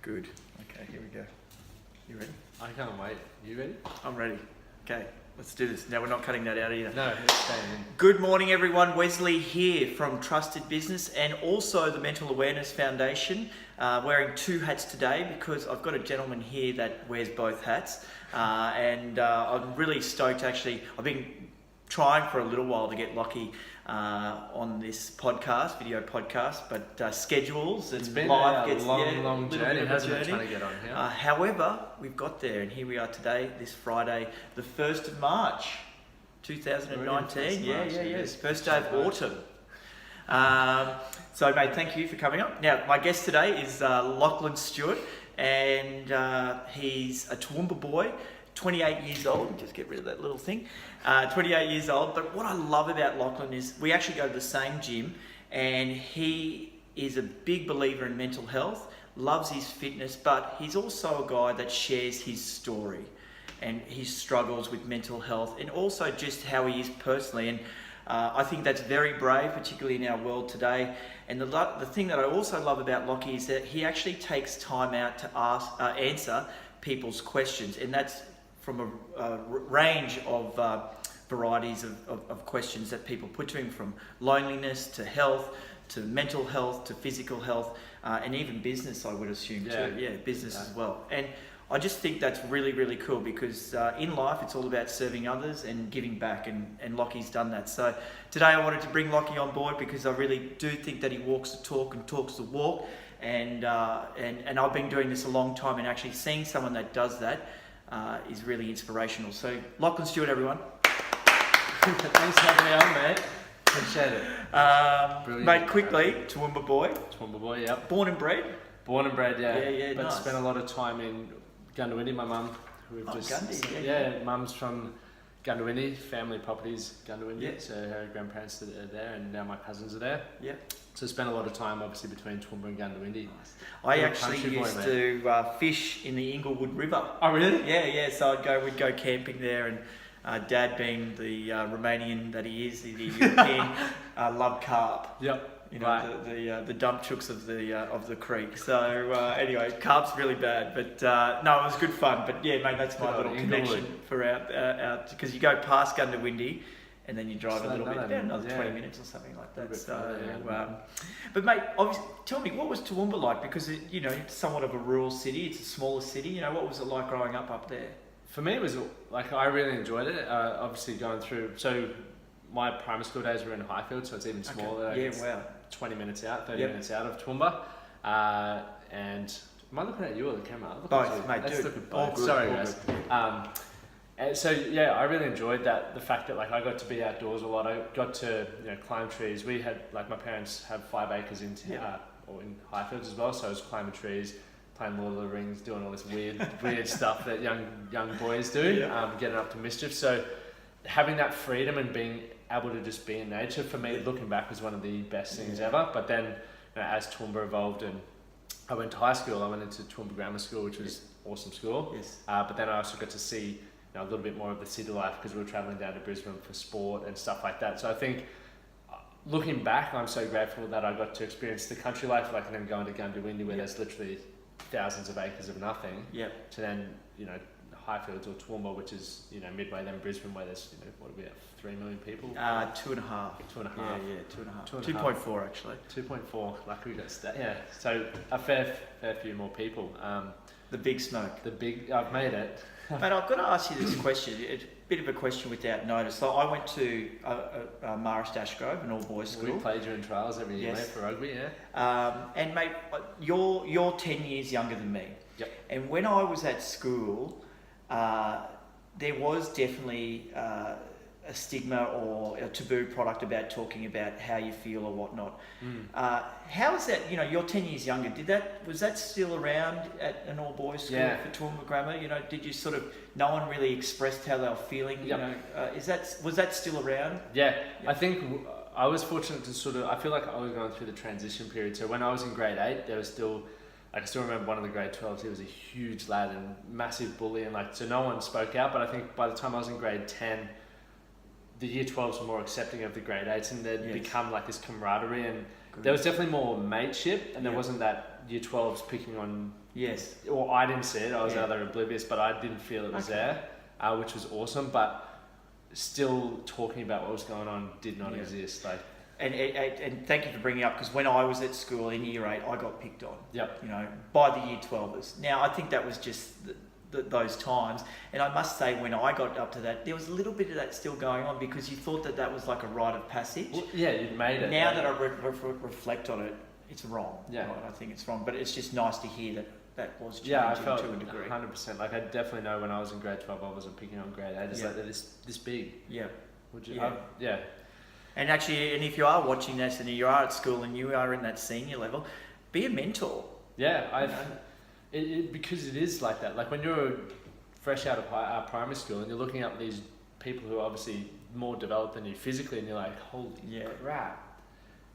Good. Okay, here we go. You ready? I can't wait. You ready? I'm ready. Okay, let's do this. Now we're not cutting that out either. No, it's staying in. Good morning, everyone. Wesley here from Trusted Business and also the Mental Awareness Foundation. Wearing two hats today because I've got a gentleman here that wears both hats. I'm really stoked actually. I've been trying for a little while to get Lockie on this video podcast, but schedules and It's been life a gets long journey. It Hasn't been trying to get on here. However, we've got there, and here we are today, this Friday, the 1st of March, 2019. Yes, first day of autumn. So, mate, thank you for coming up. Now, my guest today is Lachlan Stuart, and he's a Toowoomba boy, 28 years old. Just get rid of that little thing. 28 years old. But what I love about Lachlan is we actually go to the same gym, and he is a big believer in mental health, loves his fitness, but he's also a guy that shares his story and his struggles with mental health, and also just how he is personally. And I think that's very brave, particularly in our world today. And the thing that I also love about Lockie is that he actually takes time out to answer people's questions, and that's from a range of varieties of questions that people put to him, from loneliness to health, to mental health, to physical health, and even business, I would assume too. Yeah, business as well. And I just think that's really, really cool because in life it's all about serving others and giving back, and Lockie's done that. So today I wanted to bring Lockie on board because I really do think that he walks the talk and talks the walk, and I've been doing this a long time, and actually seeing someone that does that is really inspirational. So Lachlan Stuart, everyone. Thanks for having me on, mate. Appreciate it. Mate, quickly, Toowoomba boy. Toowoomba boy, yep. Born and bred? Born and bred, yeah. Yeah, but nice. Spent a lot of time in Gundawindi. My mum, Gundy, mum's from Gundawindi, family properties, Gundawindi. Yeah. So her grandparents are there, and now my cousins are there. Yeah. So spent a lot of time, obviously, between Toowoomba and Gundawindi. Nice. I actually used to fish in the Inglewood River. Oh, really? Yeah. So we'd go camping there, and Dad, being the Romanian that he is, the European, loved carp. Yep. You know, the dump chooks of the creek. So anyway, carp's really bad, but no, it was good fun. But yeah, mate, that's my little connection for out because you go past Gundawindi, and then you drive a little bit down, another 20 minutes or something like that. But mate, obviously, tell me, what was Toowoomba like? Because it's somewhat of a rural city. It's a smaller city. What was it like growing up there? For me, it was like I really enjoyed it. Obviously, going through my primary school days were in Highfield, so it's even smaller. Okay. Yeah, wow. 20 minutes out, 30 minutes out of Toowoomba. And am I looking at you or the camera? Both, mate. Let's dude. look at All both. good, Sorry, all guys. good. And so yeah, I really enjoyed that. The fact that I got to be outdoors a lot. I got to climb trees. We had my parents have 5 acres in Highfields as well, so I was climbing trees, playing Lord of the Rings, doing all this weird stuff that young boys do, getting up to mischief. So having that freedom and being able to just be in nature, for me, looking back, was one of the best things ever. But then as Toowoomba evolved and I went to high school, I went into Toowoomba Grammar School, which was awesome school. Yes. But then I also got to see a little bit more of the city life because we were travelling down to Brisbane for sport and stuff like that. So I think looking back, I'm so grateful that I got to experience the country life, and then going to Gundawindi where there's literally thousands of acres of nothing, to then Highfields or Toowoomba, which is midway, then Brisbane where there's what are we at, 3 million people? 2.5. 2.5. Yeah, 2.5. 2.4 actually. 2.4. Lucky we got so a fair few more people. The big smoke. I've made it. Mate, I've got to ask you this question. It's a bit of a question without notice. So I went to Marist Ashgrove, an all-boys school. We played during trials every year, mate, for rugby, and mate, you're 10 years younger than me. Yep. And when I was at school, there was definitely a stigma or a taboo product about talking about how you feel or whatnot. How is that? You're 10 years younger. Was that still around at an all-boys school for Toowoomba Grammar? Did you no one really expressed how they were feeling? Was that still around? Yeah. I think I was fortunate to I feel like I was going through the transition period. So when I was in grade 8, there was still, I still remember one of the grade 12s, he was a huge lad and massive bully, and so no one spoke out. But I think by the time I was in grade 10, the year 12s were more accepting of the grade 8s, and they'd become this camaraderie, and there was definitely more mateship, and there wasn't that year 12s picking on. Yes. Well, I didn't see it. I was either oblivious, but I didn't feel it was there, which was awesome. But still talking about what was going on did not exist. Like, and thank you for bringing up, because when I was at school in year 8, I got picked on. Yep. You know, by the year 12ers. Now I think that was just those times, and I must say when I got up to that, there was a little bit of that still going on, because you thought that was like a rite of passage. Well, yeah, you made it. Now that I reflect on it, it's wrong. Yeah. Right? I think it's wrong, but it's just nice to hear that was changing I felt to a degree. 100%. Like, I definitely know when I was in grade 12, I wasn't picking on grade 8. It's like they're this big. Yeah. Would you? Yeah. And actually, and if you are watching this and you are at school and you are in that senior level, be a mentor. Yeah, because it is like that. Like when you're fresh out of primary school and you're looking up these people who are obviously more developed than you physically, and you're like, holy crap.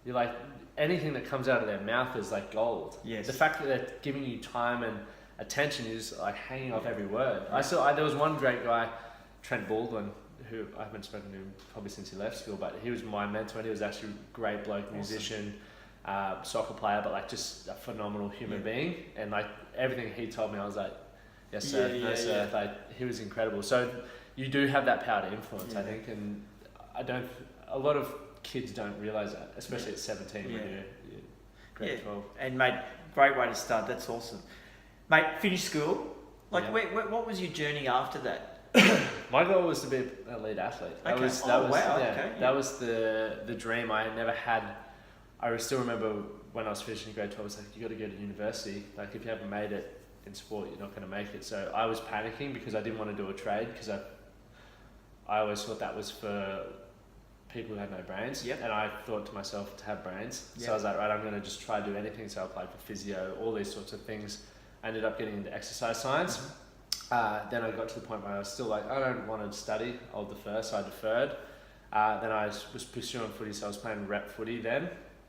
You're like, anything that comes out of their mouth is like gold. Yes. The fact that they're giving you time and attention is like hanging off every word. There was one great guy, Trent Baldwin, who I haven't spoken to him probably since he left school, but he was my mentor, and he was actually a great bloke, musician, soccer player, but like just a phenomenal human being. And like everything he told me, I was like, yes sir, no sir. Like, he was incredible. So you do have that power to influence, I think, and a lot of kids don't realise that, especially at 17 when you're grade 12. And mate, great way to start. That's awesome. Mate, finish school. Like, what was your journey after that? My goal was to be an elite athlete. That was the dream. I never had. I still remember when I was finishing grade 12, it's like, you got to go to university. Like, if you haven't made it in sport, you're not going to make it. So I was panicking because I didn't want to do a trade, because I always thought that was for people who had no brains. Yep. And I thought to myself to have brains. Yep. So I was like, right, I'm going to just try to do anything. So I applied for physio, all these sorts of things. I ended up getting into exercise science. Then I got to the point where I was still like, I don't want to study, I'll defer, so I deferred. Then I was pursuing footy, so I was playing rep footy then,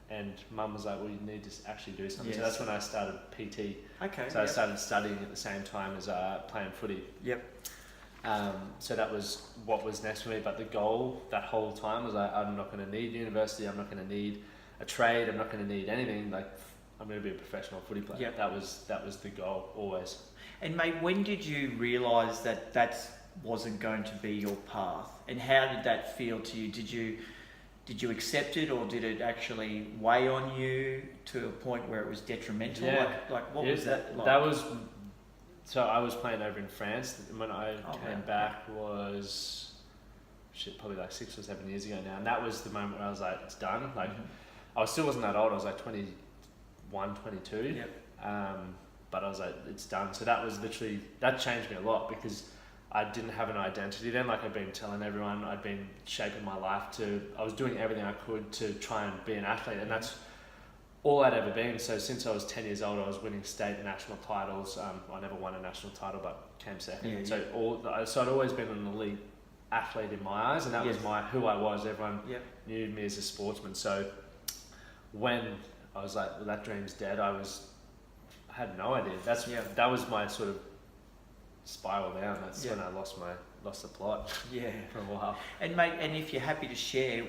and mum was like, well, you need to actually do something. Yes. So that's when I started PT. Okay. So I started studying at the same time as playing footy. Yep. So that was what was next for me, but the goal that whole time was like, I'm not going to need university, I'm not going to need a trade, I'm not going to need anything, like, I'm going to be a professional footy player. Yep. That was the goal, always. And mate, when did you realise that wasn't going to be your path? And how did that feel to you? Did you accept it, or did it actually weigh on you to a point where it was detrimental? Yeah. Like what was that like? That was, so I was playing over in France, and when I came back was probably like 6 or 7 years ago now, and that was the moment where I was like, it's done. Like, I still wasn't that old, I was like 21, 22. Yep. But I was like, it's done. So that was literally, that changed me a lot, because I didn't have an identity then. Like, I'd been telling everyone, I'd been shaping my life I was doing everything I could to try and be an athlete, and that's all I'd ever been. So since I was 10 years old, I was winning state and national titles. I never won a national title, but came second. So I'd always been an elite athlete in my eyes, and that was who I was. Everyone knew me as a sportsman. So when I was like, well, that dream's dead, I had no idea. That was my sort of spiral down. That's when I lost the plot. Yeah, for a while. And mate, and if you're happy to share,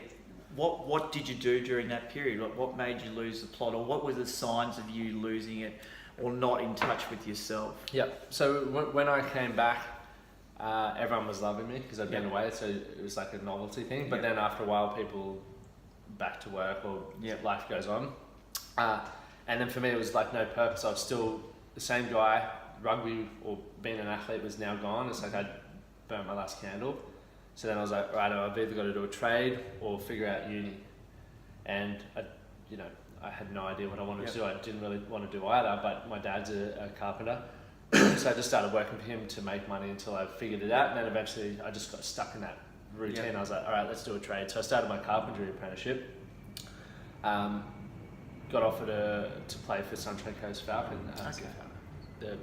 what did you do during that period? What made you lose the plot, or what were the signs of you losing it, or not in touch with yourself? Yep. So when I came back, everyone was loving me because I'd been away, so it was like a novelty thing. But then after a while, people back to work, or life goes on. And then for me, it was like no purpose. I was still the same guy. Rugby or being an athlete was now gone. It's like I'd burnt my last candle. So then I was like, right, I've either got to do a trade or figure out uni. And I had no idea what I wanted to do. I didn't really want to do either, but my dad's a carpenter. So I just started working for him to make money until I figured it out. And then eventually I just got stuck in that routine. I was like, all right, let's do a trade. So I started my carpentry apprenticeship. Got offered to play for Sunshine Coast Falcon,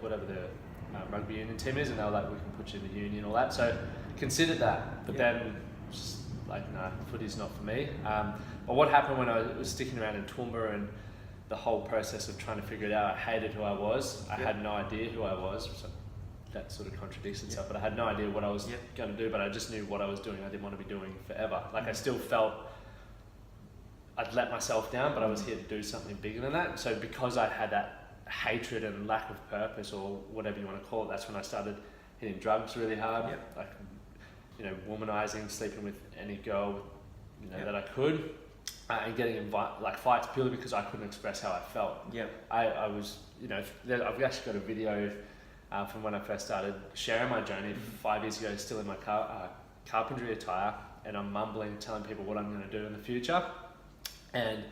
whatever the rugby union team is, and they were like, we can put you in the union and all that. So considered that, but then just like, no, footy's not for me. But what happened when I was sticking around in Toowoomba and the whole process of trying to figure it out, I hated who I was. I had no idea who I was. So that sort of contradicts itself, but I had no idea what I was going to do, but I just knew what I was doing. I didn't want to be doing forever. Like, I still felt I'd let myself down, but I was here to do something bigger than that. So because I had hatred and lack of purpose, or whatever you want to call it. That's when I started hitting drugs really hard, like, you know, womanizing, sleeping with any girl, you know, that I could, and getting in like fights purely because I couldn't express how I felt. I was, you know, I've actually got a video from when I first started sharing my journey 5 years ago, still in my carpentry attire, and I'm mumbling, telling people what I'm going to do in the future. And,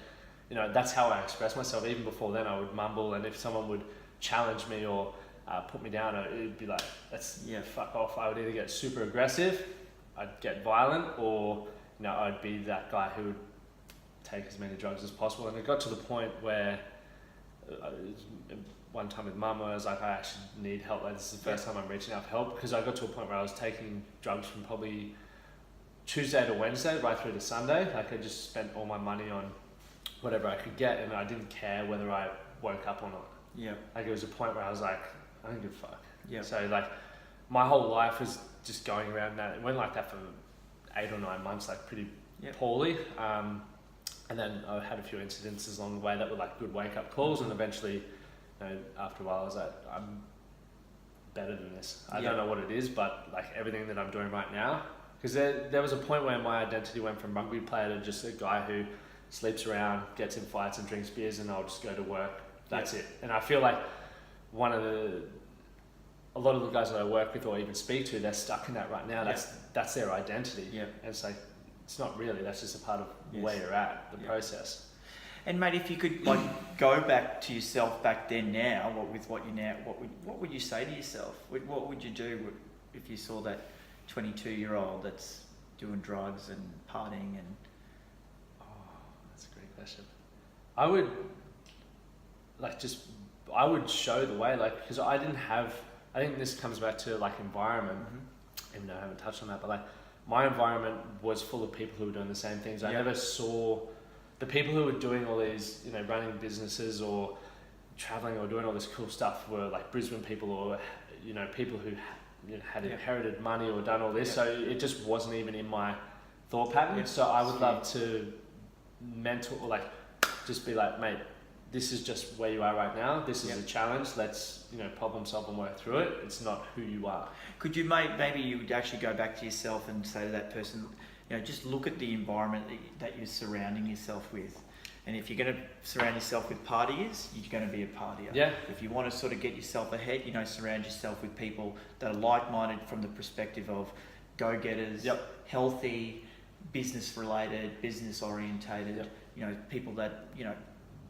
you know, that's how I express myself. Even before then, I would mumble, and if someone would challenge me or put me down, it'd be like, let's fuck off. I would either get super aggressive, I'd get violent, or, you know, I'd be that guy who would take as many drugs as possible. And it got to the point where one time with mum, I was like, I actually need help. Like, this is the first time I'm reaching out for help, because I got to a point where I was taking drugs from probably Tuesday to Wednesday right through to Sunday. Like, I just spent all my money on whatever I could get, and I didn't care whether I woke up or not. Like, it was a point where I was like, I don't give a fuck. So like, my whole life was just going around that. It went like that for 8 or 9 months, like pretty poorly. And then I had a few incidences along the way that were like good wake up calls, and eventually, you know, after a while I was like, I'm better than this. I don't know what it is, but like everything that I'm doing right now, because there was a point where my identity went from rugby player to just a guy who sleeps around, gets in fights and drinks beers, and I'll just go to work. That's it. And I feel like a lot of the guys that I work with or even speak to, they're stuck in that right now. That's their identity. And it's like, it's not really, that's just a part of where you're at, the process. And mate, if you could like go back to yourself back then now, what would you say to yourself? What would you do if you saw that 22-year-old that's doing drugs and partying and... Oh, that's a great question. I would show the way, like, because I think this comes back to like environment, even though I haven't touched on that, but like my environment was full of people who were doing the same things. I never saw the people who were doing all these, you know, running businesses or traveling or doing all this cool stuff were like Brisbane people, or, you know, people who had inherited money or done all this. So it just wasn't even in my thought pattern. So I would love to mentor, or like just be like, mate, this is just where you are right now. This is a challenge. Let's, you know, problem solve and work through it. It's not who you are. Could you maybe you would actually go back to yourself and say to that person, you know, just look at the environment that you're surrounding yourself with. And if you're going to surround yourself with partiers, you're going to be a partier. If you want to sort of get yourself ahead, you know, surround yourself with people that are like-minded from the perspective of go-getters, healthy, business-related, business-orientated, you know, people that, you know,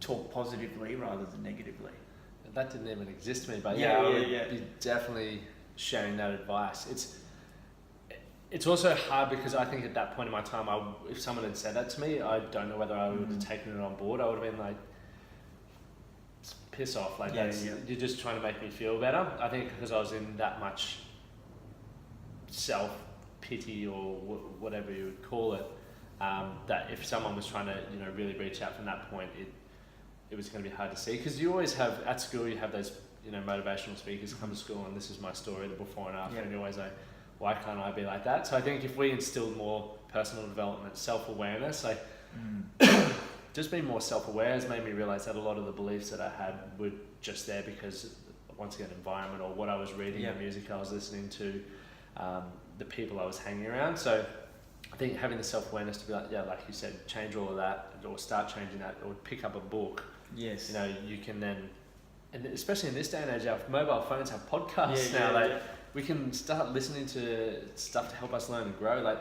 talk positively rather than negatively. That didn't even exist to me, but I would be definitely sharing that advice. It's also hard because I think at that point in my time, if someone had said that to me, I don't know whether I would have taken it on board. I would have been like, piss off, like you're just trying to make me feel better. I think because I was in that much self-pity or whatever you would call it, that if someone was trying to, you know, really reach out from that point, it was going to be hard to see, because you always have, at school, you have those, you know, motivational speakers come to school and this is my story, the before and after, and you're always like, why can't I be like that? So I think if we instilled more personal development, self-awareness, like just being more self-aware has made me realize that a lot of the beliefs that I had were just there because, once again, environment or what I was reading, the music I was listening to, the people I was hanging around. So I think having the self-awareness to be like, like you said, change all of that, or start changing that, or pick up a book. You know, you can then, and especially in this day and age, our mobile phones have podcasts now. We can start listening to stuff to help us learn and grow. Like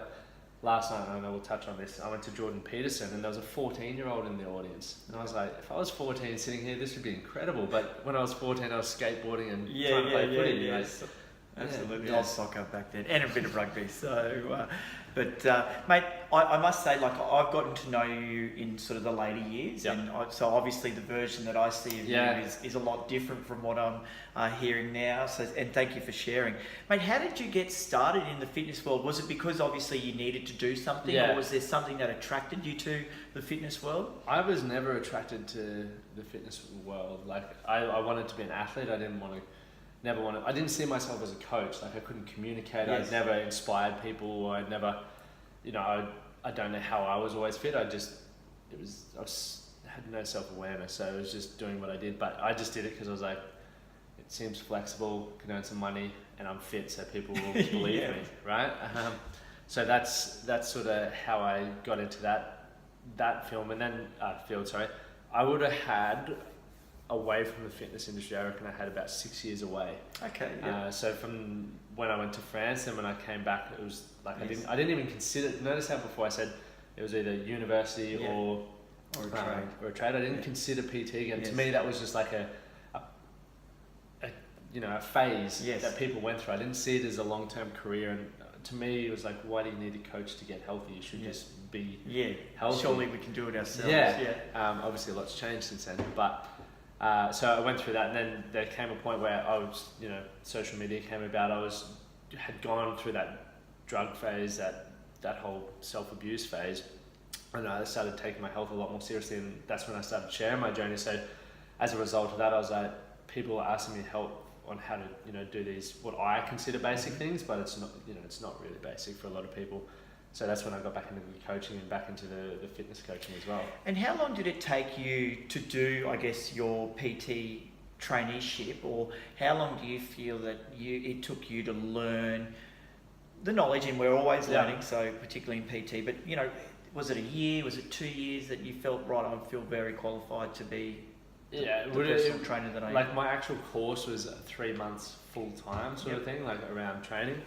last night, I know we'll touch on this, I went to Jordan Peterson and there was a 14-year-old in the audience. And I was like, if I was 14 sitting here, this would be incredible. But when I was 14, I was skateboarding and trying to play footy. Absolutely. Old soccer back then, and a bit of rugby. So, mate, I must say, like, I've gotten to know you in sort of the later years, and so obviously the version that I see of you is a lot different from what I'm hearing now. So, and thank you for sharing, mate. How did you get started in the fitness world? Was it because obviously you needed to do something, or was there something that attracted you to the fitness world? I was never attracted to the fitness world. Like, I wanted to be an athlete. I didn't see myself as a coach. Like, I couldn't communicate. I'd never inspired people. I'd never, you know, I don't know how I was always fit. I had no self-awareness, so I was just doing what I did. But I just did it because I was like, it seems flexible, can earn some money, and I'm fit, so people will believe me, right? So that's sort of how I got into that film, and then field. Sorry, I would have had away from the fitness industry. I reckon I had about 6 years away. Okay. Yeah. So from when I went to France and when I came back, it was like I didn't even consider. Notice how before I said it was either university or a trade. I didn't consider PT again. To me, that was just like a phase that people went through. I didn't see it as a long-term career, and to me it was like, why do you need a coach to get healthy? You should just be healthy. Surely we can do it ourselves. Obviously a lot's changed since then, but so I went through that, and then there came a point where I was, social media came about. Had gone through that drug phase, that whole self-abuse phase, and I started taking my health a lot more seriously, and that's when I started sharing my journey. So as a result of that, I was like, people were asking me help on how to do these what I consider basic things, but it's not really basic for a lot of people. So that's when I got back into the coaching and back into the fitness coaching as well. And how long did it take you to do, I guess, your PT traineeship, or how long do you feel that it took you to learn the knowledge? And we're always learning, so particularly in PT, but was it a year, was it 2 years that you felt, right, I feel very qualified to be the personal trainer that I am? Like my actual course was 3 months full time sort of thing, like around training.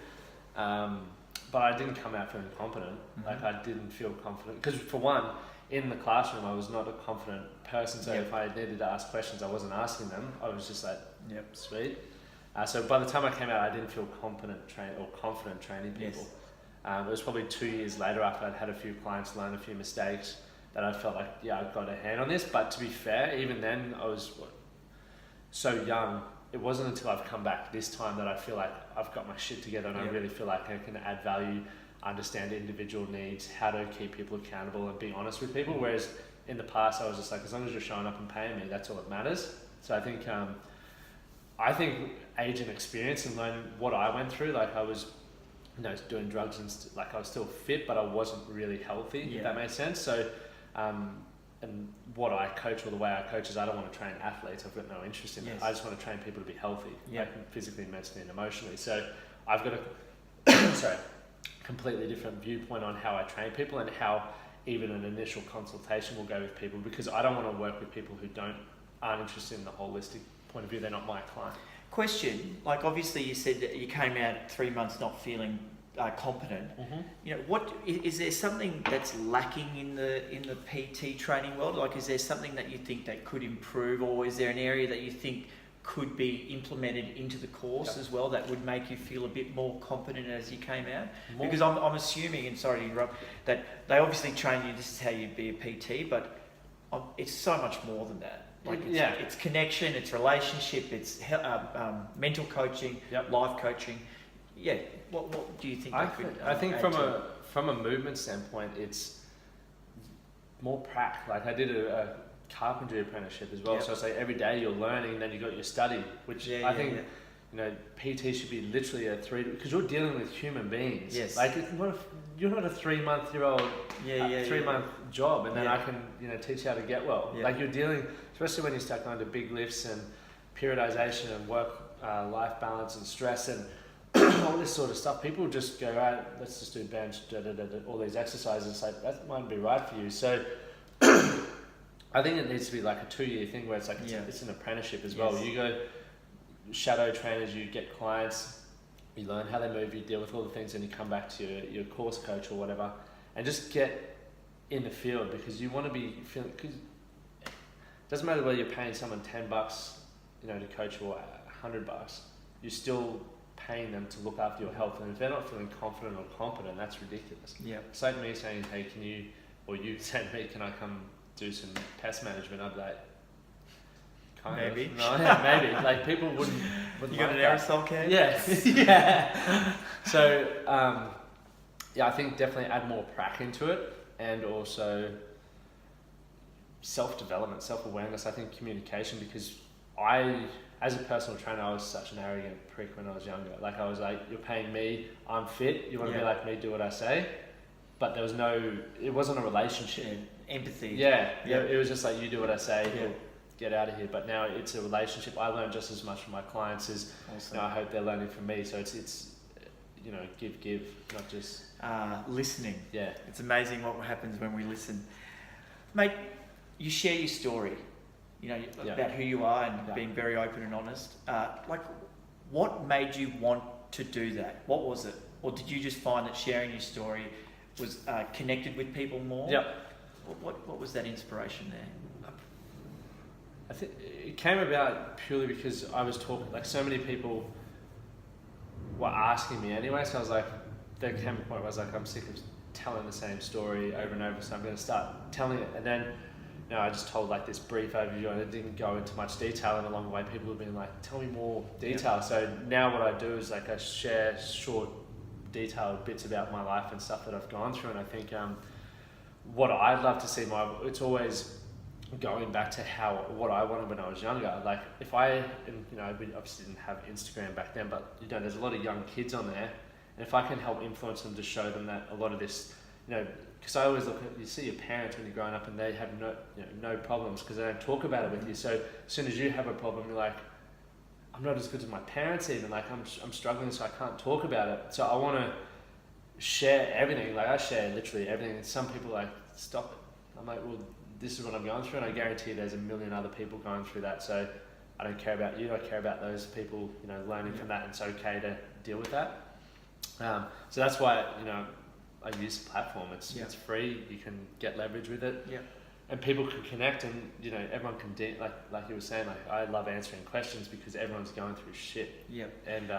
But I didn't come out feeling competent. Like I didn't feel confident because, for one, in the classroom I was not a confident person. So if I needed to ask questions, I wasn't asking them. I was just like, sweet. So by the time I came out, I didn't feel confident training people. It was probably 2 years later, after I'd had a few clients learn a few mistakes, that I felt like, I've got a hand on this. But to be fair, even then I was so young. It wasn't until I've come back this time that I feel like I've got my shit together, and I really feel like I can add value, understand individual needs, how to keep people accountable and be honest with people. Whereas in the past I was just like, as long as you're showing up and paying me, that's all that matters. So I think age and experience and learning what I went through, like I was doing drugs and like I was still fit, but I wasn't really healthy, if that makes sense. So and what I coach, or the way I coach, is I don't want to train athletes. I've got no interest in that. I just want to train people to be healthy, like physically, mentally, and emotionally. So I've got a completely different viewpoint on how I train people, and how even an initial consultation will go with people, because I don't want to work with people who aren't interested in the holistic point of view. They're not my client. Question, like obviously you said that you came out 3 months not feeling competent. What is there something that's lacking in the PT training world? Like, is there something that you think that could improve, or is there an area that you think could be implemented into the course as well that would make you feel a bit more competent as you came out? Because I'm assuming, and sorry to interrupt, that they obviously train you, this is how you be a PT, but it's so much more than that. Like it's connection, it's relationship, it's mental coaching, life coaching. What do you think? I think from a movement standpoint, it's more like I did a carpentry apprenticeship as well. So it's like every day you're learning, and then you got your study, which I think PT should be literally because you're dealing with human beings. Yes. Like you're not a 3-month-year-old 3-month job, and then I can teach you how to get well. Like you're dealing, especially when you start going to big lifts and periodization and work life balance and stress and all this sort of stuff. People just go, right, let's just do bench, all these exercises. Like that might be right for you. So I think it needs to be like a 2-year thing where it's like it's an apprenticeship as well. You go shadow trainers, you get clients, you learn how they move, you deal with all the things, and you come back to your course coach or whatever, and just get in the field, because you want to be feeling. Because it doesn't matter whether you're paying someone $10, to coach, or $100. You're still paying them to look after your health, and if they're not feeling confident or competent, that's ridiculous. It's like me saying, hey, you saying to me, can I come do some pest management? I'd be like, maybe. No, maybe. Like people wouldn't you got an aerosol can? Yeah. So I think definitely add more prac into it, and also self-development, self-awareness. I think communication, because as a personal trainer, I was such an arrogant prick when I was younger. Like I was like, you're paying me, I'm fit, you want to be like me, do what I say. But it wasn't a relationship. empathy. Yeah, Yeah. it was just like, you do what I say, Yeah. get out of here. But now it's a relationship. I learn just as much from my clients as Awesome. I hope they're learning from me. So it's give, not just listening. Yeah. It's amazing what happens when we listen. Mate, you share your story, about who you are and being very open and honest. What made you want to do that? What was it? Or did you just find that sharing your story was connected with people more? Yeah. What was that inspiration there? I think it came about purely because I was talking, like so many people were asking me anyway, so I was like, there came a point where I was like, I'm sick of telling the same story over and over, so I'm going to start telling it. And then, I just told like this brief overview and it didn't go into much detail, and along the way people have been like, tell me more detail. Yeah. So now what I do is like I share short, detailed bits about my life and stuff that I've gone through, and I think what I'd love to see it's always going back to what I wanted when I was younger. Like if we obviously didn't have Instagram back then, but there's a lot of young kids on there, and if I can help influence them to show them that a lot of this, because I always you see your parents when you're growing up and they have no problems because they don't talk about it with you. So as soon as you have a problem, you're like, I'm not as good as my parents even, like I'm struggling, so I can't talk about it. So I want to share everything. Like I share literally everything, and some people like, stop it. I'm like, well, this is what I'm going through, and I guarantee there's a million other people going through that. So I don't care about you, I care about those people, learning from that, and it's okay to deal with that. So that's why, I use the platform. It's free. You can get leverage with it, and people can connect, and everyone can like you were saying. Like I love answering questions because everyone's going through shit, and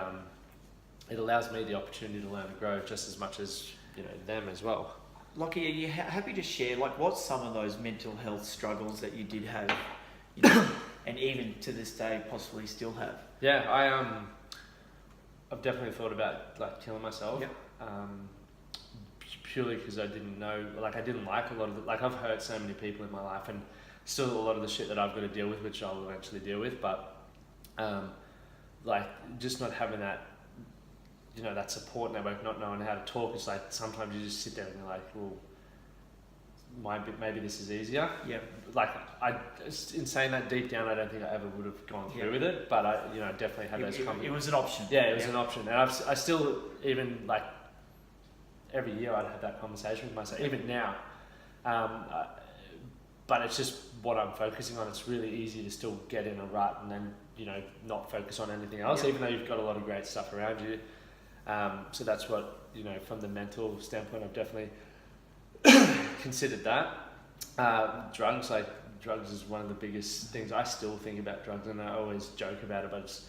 it allows me the opportunity to learn and grow just as much as them as well. Lockie, are you happy to share what's some of those mental health struggles that you did have, and even to this day possibly still have? Yeah, I've definitely thought about like killing myself. Purely because I didn't know, I didn't like a lot of I've hurt so many people in my life, and still a lot of the shit that I've got to deal with, which I'll eventually deal with, but just not having that, that support network, not knowing how to talk. It's like sometimes you just sit there and you're like, well, maybe this is easier. In saying that, deep down I don't think I ever would have gone through with it, but I definitely had those comments. It was an option. It was an option, and I still, even every year I'd have that conversation with myself, even now. But it's just what I'm focusing on. It's really easy to still get in a rut and then, not focus on anything else, even though you've got a lot of great stuff around you. So that's what, from the mental standpoint, I've definitely considered that. Drugs is one of the biggest things. I still think about drugs, and I always joke about it, but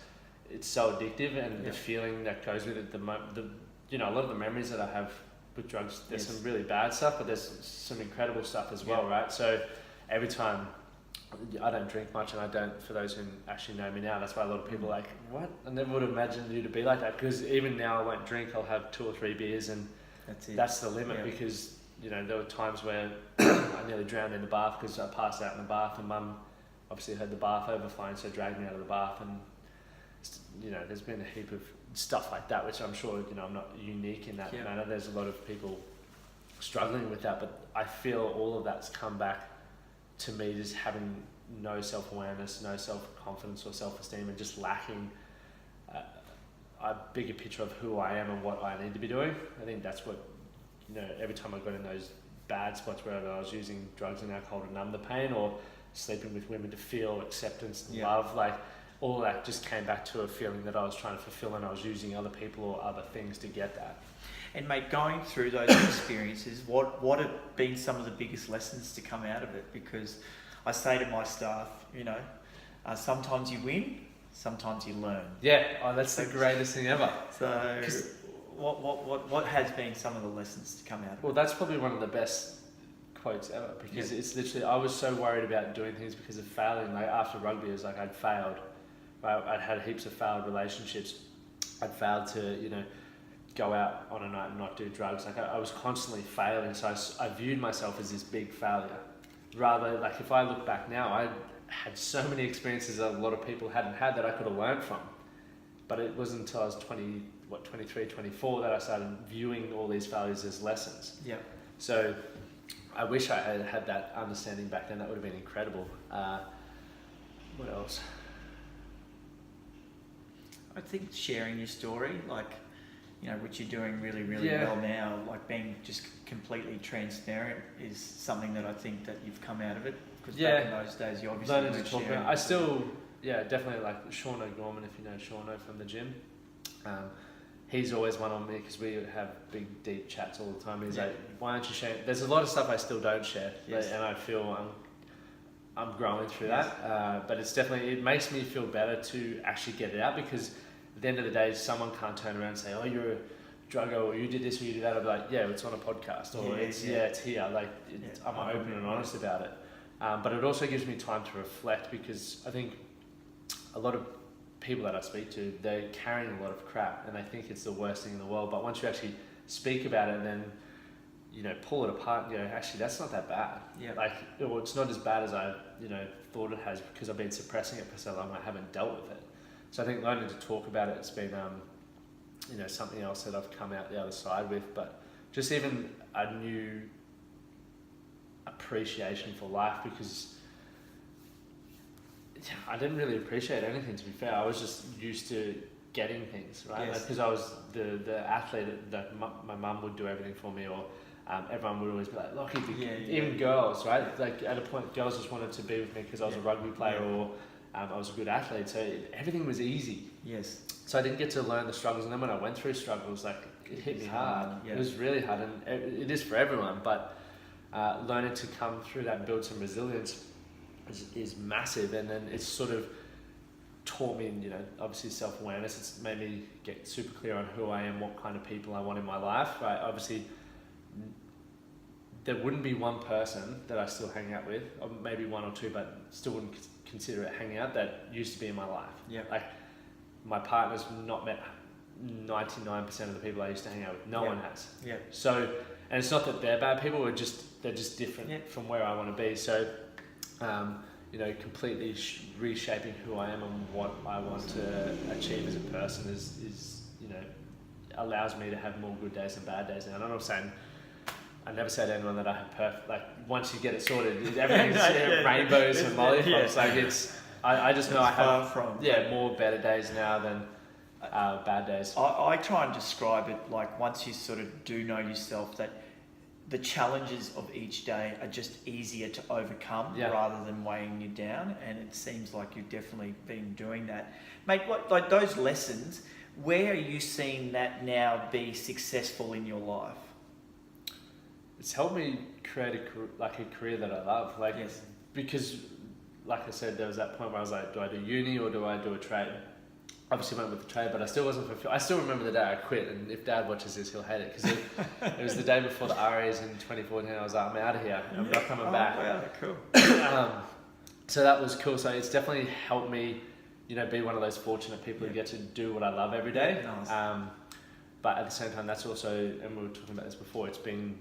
it's so addictive, and the feeling that goes with it, a lot of the memories that I have with drugs, there's some really bad stuff, but there's some incredible stuff as well, right? So every time, I don't drink much, and I don't, for those who actually know me now, that's why a lot of people are like, what? I never would have imagined you to be like that, because even now I won't drink, I'll have 2 or 3 beers, and that's the limit, because, there were times where I nearly drowned in the bath because I passed out in the bath, and Mum obviously had the bath overflowing, so dragged me out of the bath, and, there's been a heap of stuff like that, which I'm sure, I'm not unique in that manner. There's a lot of people struggling with that, but I feel all of that's come back to me just having no self-awareness, no self-confidence or self-esteem, and just lacking a bigger picture of who I am and what I need to be doing. I think that's what, every time I got in those bad spots where I was using drugs and alcohol to numb the pain, or sleeping with women to feel acceptance and love, all that just came back to a feeling that I was trying to fulfill, and I was using other people or other things to get that. And mate, going through those experiences, what have been some of the biggest lessons to come out of it? Because I say to my staff, sometimes you win, sometimes you learn. That's the greatest thing ever. So what has been some of the lessons to come out of it? Well, that's probably one of the best quotes ever, because it's literally, I was so worried about doing things because of failing. After rugby, it was like I'd failed. I'd had heaps of failed relationships. I'd failed to, go out on a night and not do drugs. I was constantly failing, so I viewed myself as this big failure. Rather, if I look back now, I had so many experiences that a lot of people hadn't had that I could have learned from. But it wasn't until I was 23, 24 that I started viewing all these failures as lessons. So I wish I had had that understanding back then. That would have been incredible. What else? I think sharing your story, like, you know, which you're doing really, really well now, like being just completely transparent is something that I think that you've come out of it. Because back in those days, you obviously learning to weren't talk sharing. about. I still, definitely like Sean O'Gorman, if you know Sean from the gym. He's always one on me because we have big, deep chats all the time. He's like, why aren't you sharing? There's a lot of stuff I still don't share, and I feel I'm growing through that. But it's definitely, it makes me feel better to actually get it out, because at the end of the day, someone can't turn around and say, oh, you're a drugger, or you did this or you did that. I'll be like, yeah, it's on a podcast, or it's here. Like, I'm open and honest about it. But it also gives me time to reflect, because I think a lot of people that I speak to, they're carrying a lot of crap and they think it's the worst thing in the world. But once you actually speak about it and then, pull it apart and go, actually, that's not that bad. Yeah. Like, or it's not as bad as I, thought it has, because I've been suppressing it for so long, I haven't dealt with it. So I think learning to talk about it, it's been, something else that I've come out the other side with. But just even a new appreciation for life, because I didn't really appreciate anything, to be fair. I was just used to getting things, right? Because I was the athlete that my mum would do everything for me, or everyone would always be like, Lockie, even girls, right? Like at a point, girls just wanted to be with me because I was a rugby player or I was a good athlete. So everything was easy. Yes. So I didn't get to learn the struggles. And then when I went through struggles, like it hit me hard. It was really hard, and it is for everyone. But learning to come through that and build some resilience is massive. And then it's sort of taught me, obviously self-awareness. It's made me get super clear on who I am, what kind of people I want in my life. Right? Obviously, there wouldn't be one person that I still hang out with, or maybe one or two, but still wouldn't consider it hanging out, that used to be in my life. Yeah. Like, my partner's not met 99% of the people I used to hang out with. No one has. Yeah. So, and it's not that they're bad people, they're just different from where I want to be. So, completely reshaping who I am and what I want to achieve as a person is allows me to have more good days than bad days. Now, and I'm not saying, I never say to anyone that I have perfect, like, once you get it sorted, everything's rainbows and lollipops. Like, it's, I just know I have more better days now than bad days. I try and describe it like, once you sort of do know yourself, that the challenges of each day are just easier to overcome rather than weighing you down. And it seems like you've definitely been doing that. Mate, like those lessons, where are you seeing that now be successful in your life? It's helped me create a career that I love. Like, because, like I said, there was that point where I was like, do I do uni or do I do a trade? Obviously went with the trade, but I still wasn't fulfilled. I still remember the day I quit, and if Dad watches this, he'll hate it, because it was the day before the RAs in 2014. I was like, I'm out of here. I'm not coming back. Wow, cool. So that was cool. So it's definitely helped me, be one of those fortunate people who get to do what I love every day. Nice. But at the same time, that's also, and we were talking about this before, it's been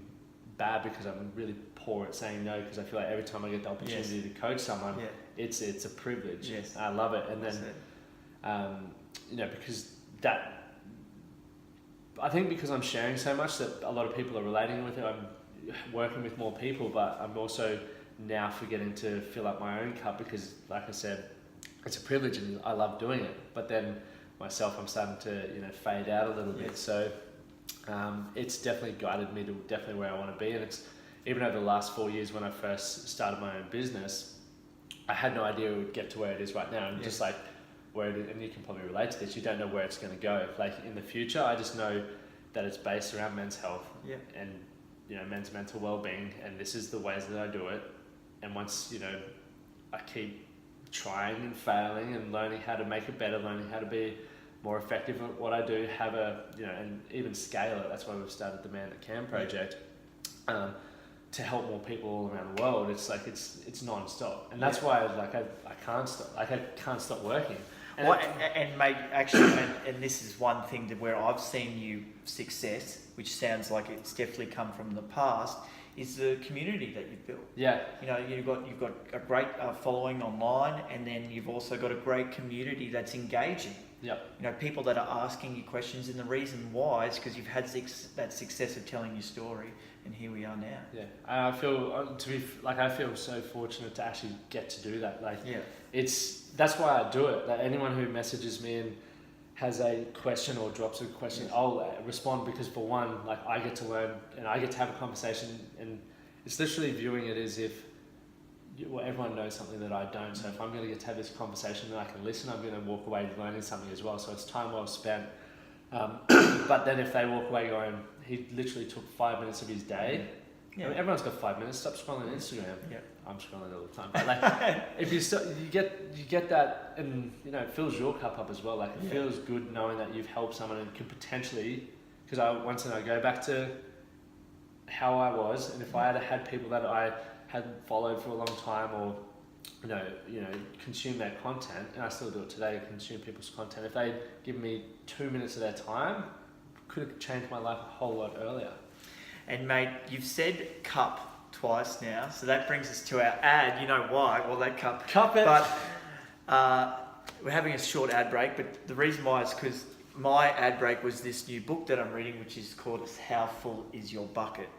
bad because I'm really poor at saying no, because I feel like every time I get the opportunity to coach someone, it's a privilege. Yes. I love it. And then, because I think because I'm sharing so much that a lot of people are relating with it, I'm working with more people, but I'm also now forgetting to fill up my own cup, because, like I said, it's a privilege and I love doing it. But then myself, I'm starting to, fade out a little bit. So it's definitely guided me to definitely where I want to be. And it's, even over the last 4 years, when I first started my own business, I had no idea it would get to where it is right now. And just like where it is, and you can probably relate to this, you don't know where it's going to go. Like, in the future, I just know that it's based around men's health and, men's mental well-being. And this is the ways that I do it. And once, I keep trying and failing and learning how to make it better, learning how to be more effective at what I do, have and even scale it. That's why we've started the Man That Can project, to help more people all around the world. It's like, it's non-stop. And that's why I can't stop. Like, I can't stop working. And, mate, actually, and this is one thing that where I've seen you success, which sounds like it's definitely come from the past, is the community that you've built. Yeah. You've got a great following online, and then you've also got a great community that's engaging. Yep. You know, people that are asking you questions, and the reason why is because you've had that success of telling your story, and here we are now. Yeah, I feel I feel so fortunate to actually get to do that. Like, Yeah. That's why I do it. Like, anyone who messages me and has a question or drops a question, I'll respond, because for one, like, I get to learn and I get to have a conversation, and it's literally viewing it as if everyone knows something that I don't. So if I'm going to get to have this conversation and I can listen, I'm going to walk away learning something as well. So it's time well spent. But then if they walk away going, he literally took 5 minutes of his day. Yeah. I mean, everyone's got 5 minutes. Stop scrolling Instagram. Yeah. I'm scrolling all the time. But like, if you get that, and you know, it fills your cup up as well. Like, it feels good knowing that you've helped someone and could potentially, because I go back to how I was, and if I had people that I had followed for a long time, or you know, consume their content, and I still do it today, consume people's content. If they'd given me 2 minutes of their time, could have changed my life a whole lot earlier. And mate, you've said cup twice now, so that brings us to our ad. You know why? Well, that cup. Cup it. But we're having a short ad break, but the reason why is because my ad break was this new book that I'm reading, which is called How Full Is Your Bucket?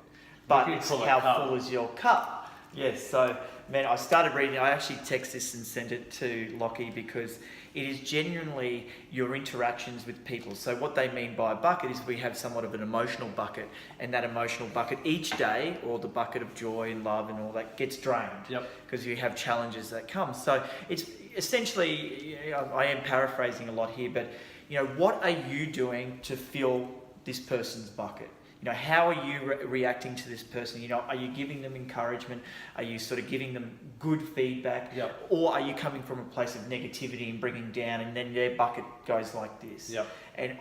But it's How Full Is Your Cup? Yes, so man, I started reading. I actually text this and sent it to Lockie, because it is genuinely your interactions with people. So what they mean by a bucket is we have somewhat of an emotional bucket, and that emotional bucket each day, or the bucket of joy and love and all that, gets drained. Yep. Because you have challenges that come. So it's essentially, I am paraphrasing a lot here, but you know, what are you doing to fill this person's bucket? You know, how are you reacting to this person? You know, are you giving them encouragement? Are you sort of giving them good feedback? Yep. Or are you coming from a place of negativity and bringing down, and then their bucket goes like this? Yep. And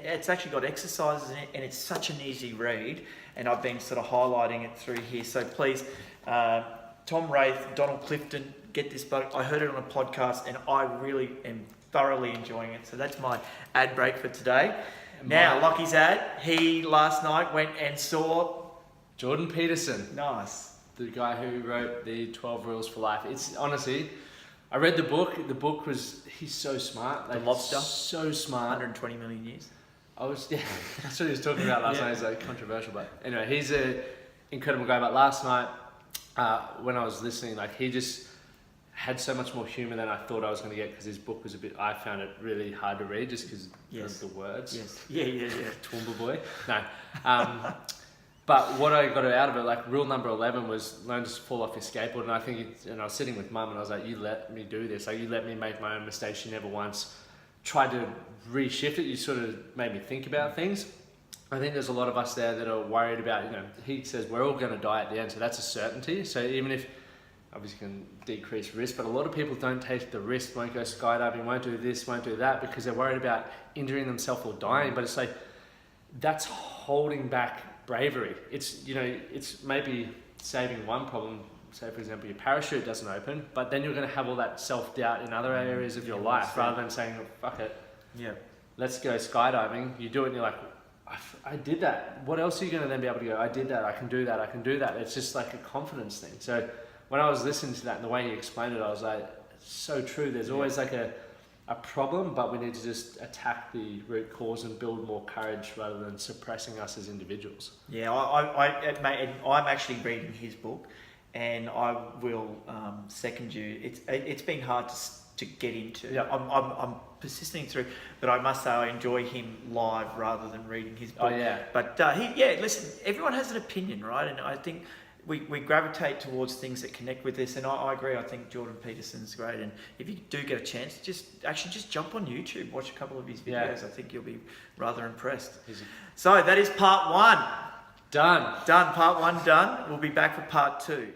it's actually got exercises in it, and it's such an easy read, and I've been sort of highlighting it through here. So please, Tom Wraith, Donald Clifton, get this book. I heard it on a podcast, and I really am thoroughly enjoying it. So that's my ad break for today. Now, Lockie's ad, he last night went and saw Jordan Peterson. Nice. The guy who wrote the 12 Rules for Life. It's honestly, I read the book. The book was, he's so smart. Like, The Lobster. So smart. 120 million years. That's what he was talking about last night. It's like controversial, but anyway, he's an incredible guy. But last night, when I was listening, like, he just had so much more humour than I thought I was going to get, because his book was I found it really hard to read just because of the words. Yes. Yeah. Toowoomba boy. No. But what I got out of it, like, rule number 11 was learn to fall off your skateboard. And I think, and I was sitting with mum and I was like, you let me do this. Like, you let me make my own mistakes. You never once tried to reshift it. You sort of made me think about things. I think there's a lot of us there that are worried about, you know, he says we're all going to die at the end. So that's a certainty. So even if, obviously can decrease risk, but a lot of people don't take the risk, won't go skydiving, won't do this, won't do that, because they're worried about injuring themselves or dying. But it's like, that's holding back bravery. It's, you know, it's maybe saving one problem. Say, for example, your parachute doesn't open, but then you're going to have all that self-doubt in other areas of your life, rather than saying, oh, fuck it, let's go skydiving. You do it and you're like, I did that. What else are you going to then be able to go, I did that, I can do that, I can do that. It's just like a confidence thing. So when I was listening to that and the way he explained it, I was like, it's so true. There's always like a problem, but we need to just attack the root cause and build more courage rather than suppressing us as individuals. Yeah, I'm actually reading his book, and I will second you. It's been hard to get into. Yeah. I'm persisting through, but I must say I enjoy him live rather than reading his book. Oh yeah. But listen, everyone has an opinion, right? And I think we gravitate towards things that connect with this, and I agree. I think Jordan Peterson's great, and if you do get a chance, just jump on YouTube, watch a couple of his videos. Yeah. I think you'll be rather impressed. So that is part one. Done. Part one done. We'll be back for part two.